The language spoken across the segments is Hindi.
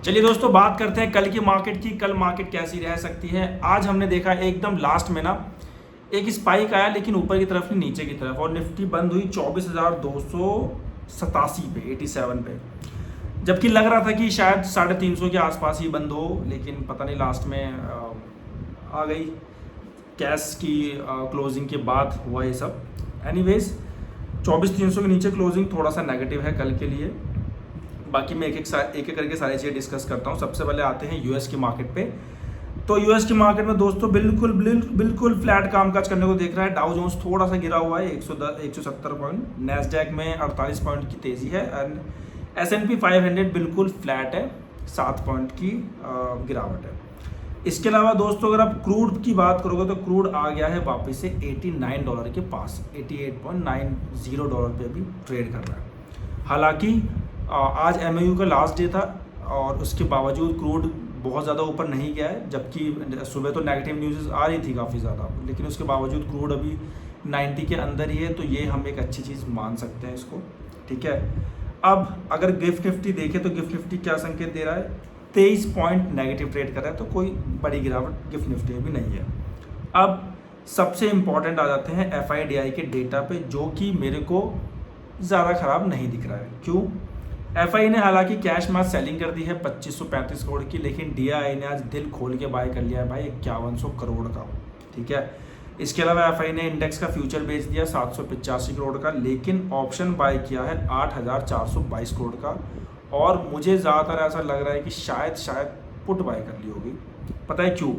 चलिए दोस्तों, बात करते हैं कल की मार्केट की। कल मार्केट कैसी रह सकती है। आज हमने देखा एकदम लास्ट में ना एक स्पाइक आया, लेकिन ऊपर की तरफ नहीं नीचे की तरफ, और निफ्टी बंद हुई 24,287 पे, 87 पे। जबकि लग रहा था कि शायद 350 के आसपास ही बंद हो, लेकिन पता नहीं लास्ट में आ गई कैश की क्लोजिंग के बाद हुआ ये सब। एनीवेज 24,300 के नीचे क्लोजिंग थोड़ा सा नेगेटिव है कल के लिए। बाकी मैं एक एक करके सारी चीज़ें डिस्कस करता हूँ। सबसे पहले आते हैं यूएस की मार्केट पे। तो यूएस की मार्केट में दोस्तों बिल्कुल फ्लैट कामकाज करने को देख रहा है। डाउ जोन्स थोड़ा सा गिरा हुआ है 170 पॉइंट, नैस्डैक में 48 पॉइंट की तेज़ी है, एंड S&P 500 बिल्कुल फ्लैट है, 7 पॉइंट की गिरावट है। इसके अलावा दोस्तों अगर आप क्रूड की बात करोगे तो क्रूड आ गया है वापस से $89 के पास, $88.90 पे भी ट्रेड कर रहा है। हालांकि आज MAU का लास्ट डे था और उसके बावजूद क्रूड बहुत ज़्यादा ऊपर नहीं गया है, जबकि सुबह तो नेगेटिव न्यूज़ आ रही थी काफ़ी ज़्यादा, लेकिन उसके बावजूद क्रूड अभी 90 के अंदर ही है। तो ये हम एक अच्छी चीज़ मान सकते हैं इसको, ठीक है। अब अगर गिफ्ट निफ्टी देखें तो गिफ्ट निफ्टी क्या संकेत दे रहा है, 23 पॉइंट नेगेटिव ट्रेड कर रहा है, तो कोई बड़ी गिरावट गिफ्ट निफ्टी में भी नहीं है। अब सबसे इम्पॉर्टेंट आ जाते हैं FIDI के डेटा पे, जो कि मेरे को ज़्यादा ख़राब नहीं दिख रहा है। क्यों? FI ने हालांकि कैश मास सेलिंग कर दी है 2535 करोड़ की, लेकिन DI ने आज दिल खोल के बाय कर लिया है भाई 5100 करोड़ का, ठीक है। इसके अलावा FI ने इंडेक्स का फ्यूचर बेच दिया 785 करोड़ का, लेकिन ऑप्शन बाय किया है 8422 करोड़ का। और मुझे ज़्यादातर ऐसा लग रहा है कि शायद पुट बाय कर ली होगी। पता है क्यों?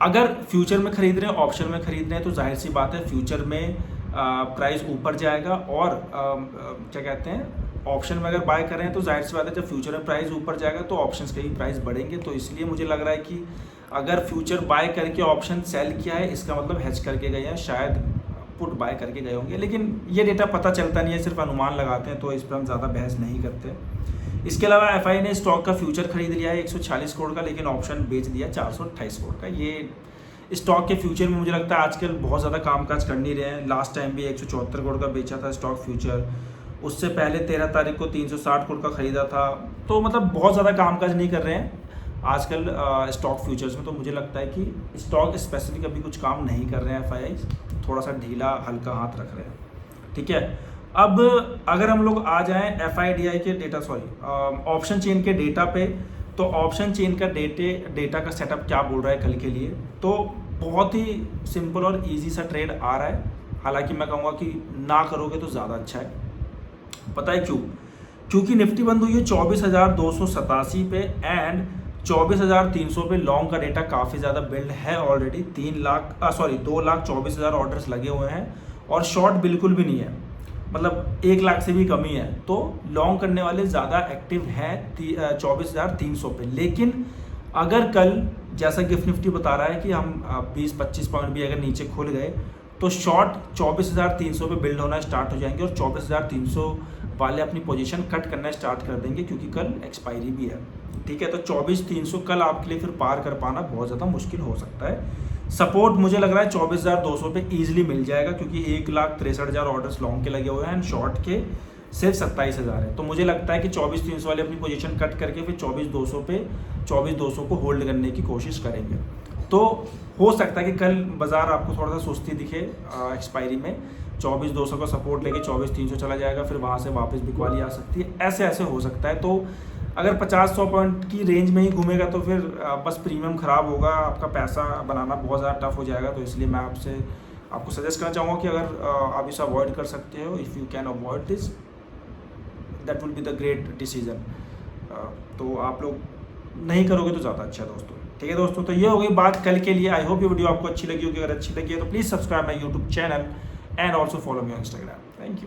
अगर फ्यूचर में खरीद रहे हैं, ऑप्शन में खरीद रहे हैं, तो जाहिर सी बात है फ्यूचर में प्राइस ऊपर जाएगा, और क्या कहते हैं, ऑप्शन में अगर बाय कर रहे हैं तो जाहिर सी बात है जब फ्यूचर में प्राइस ऊपर जाएगा तो ऑप्शंस के भी प्राइस बढ़ेंगे। तो इसलिए मुझे लग रहा है कि अगर फ्यूचर बाय करके ऑप्शन सेल किया है, इसका मतलब हेज करके गए हैं, शायद पुट बाय करके गए होंगे, लेकिन ये डेटा पता चलता नहीं है, सिर्फ अनुमान लगाते हैं, तो इस पर हम ज़्यादा बहस नहीं करते। इसके अलावा FI ने स्टॉक का फ्यूचर खरीद लिया है 146 करोड़ का, लेकिन ऑप्शन बेच दिया 428 करोड़ का। ये स्टॉक के फ्यूचर में मुझे लगता है आजकल बहुत ज़्यादा कामकाज कर नहीं रहे हैं। लास्ट टाइम भी 174 करोड़ का बेचा था स्टॉक फ्यूचर, उससे पहले 13 तारीख को 360 करोड़ का खरीदा था। तो मतलब बहुत ज़्यादा कामकाज नहीं कर रहे हैं आजकल स्टॉक फ्यूचर्स में। तो मुझे लगता है कि स्टॉक स्पेसिफिक अभी कुछ काम नहीं कर रहे हैं FI, थोड़ा सा ढीला हल्का हाथ रख रहे हैं, ठीक है। अब अगर हम लोग आ जाएं FIDI के डेटा, ऑप्शन चेन के डेटा पे, तो ऑप्शन चेन का डेटा का सेटअप क्या बोल रहा है कल के लिए, तो बहुत ही सिंपल और इजी सा ट्रेड आ रहा है। हालांकि मैं कहूँगा कि ना करोगे तो ज़्यादा अच्छा है। पता है क्यों? क्योंकि निफ्टी बंद हुई है 24,287 पे, एंड 24,300 पे लॉन्ग का डेटा काफ़ी ज़्यादा बिल्ड है ऑलरेडी। 2,24,000 ऑर्डर्स लगे हुए हैं, और शॉर्ट बिल्कुल भी नहीं है, मतलब 1 लाख से भी कम ही है। तो लॉन्ग करने वाले ज़्यादा एक्टिव हैं 24,300 पे। लेकिन अगर कल जैसा गिफ्ट निफ्टी बता रहा है कि हम 20-25 पॉइंट भी अगर नीचे खुल गए, तो शॉर्ट 24,300 पे बिल्ड होना स्टार्ट हो जाएंगे, और 24,300 वाले अपनी पोजीशन कट करना स्टार्ट कर देंगे, क्योंकि कल एक्सपायरी भी है, ठीक है। तो 24,300 कल आपके लिए फिर पार कर पाना बहुत ज़्यादा मुश्किल हो सकता है। सपोर्ट मुझे लग रहा है 24,200 पे ईजिली मिल जाएगा, क्योंकि 1,63,000 ऑर्डर्स लॉन्ग के लगे हुए हैं, एंड शॉर्ट के सिर्फ 27,000 है। तो मुझे लगता है कि 24,300 वाले अपनी पोजीशन कट करके फिर 24,200 को होल्ड करने की कोशिश करेंगे। तो हो सकता है कि कल बाजार आपको थोड़ा सा सुस्ती दिखे एक्सपायरी में, 24,200 का सपोर्ट लेके 24,300 चला जाएगा, फिर वहाँ से वापस बिकवाली आ सकती है, ऐसे हो सकता है। तो अगर 50-100 पॉइंट की रेंज में ही घूमेगा तो फिर बस प्रीमियम ख़राब होगा, आपका पैसा बनाना बहुत ज़्यादा टफ हो जाएगा। तो इसलिए मैं आपको सजेस्ट करना चाहूँगा कि अगर आप इसे अवॉइड कर सकते हो, if you can avoid this, that will be the great decision. तो आप लोग नहीं करोगे तो ज़्यादा अच्छा है दोस्तों, ठीक है दोस्तों। तो ये हो गई बात कल के लिए। आई होप ये वीडियो आपको अच्छी लगी होगी। अगर अच्छी लगी है तो please subscribe my YouTube channel and also follow me on Instagram. Thank you.